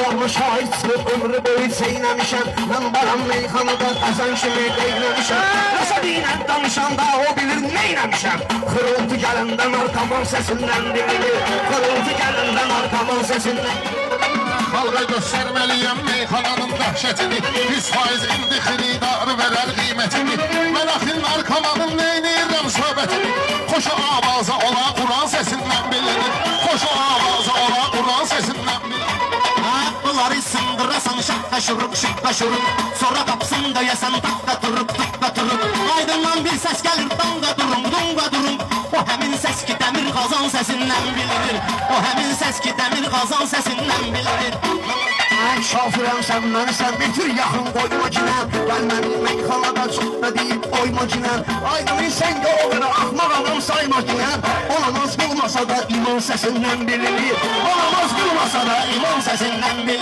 Allah'ıma şahitsin, ömrü boyu çeynəmişəm. Mən baram meyxanada qazan kimi deyləmişəm. Nəsə dinən danışanda o bilir neynəmişəm. Xırıltı gələndən arkamın səsindən bilinir. Xırıltı gələndən arkamın səsindən. Xalqa göstərməliyəm meyxananın dəhşətini. 100% indi xiridarı verər qiymətini. Mən axil narkomanın neynirəm söhbətini. Xoşu avaza ola Quran səsindən bilinir. Xoşu avaza ola Quran səsindən bilinir. Bunları sındırasan şakka şuruk sonra kapsın döyesen takka turup aydınlan bir ses gelir donga durum o hemin ses ki demir kazan sesinden bilinir o hemin ses ki demir kazan sesinden bilinir. Mən şafirəm sən mənsən bitir yaxın qoyma cinən. Gəl mənim meyxanada çox da deyib oyma cinən. Aydın sən gör o qədər axmaq adam sayma cinən. O namaz qılmasa da iman səsindən bilinir. O namaz qılmasa da iman səsindən bilinir.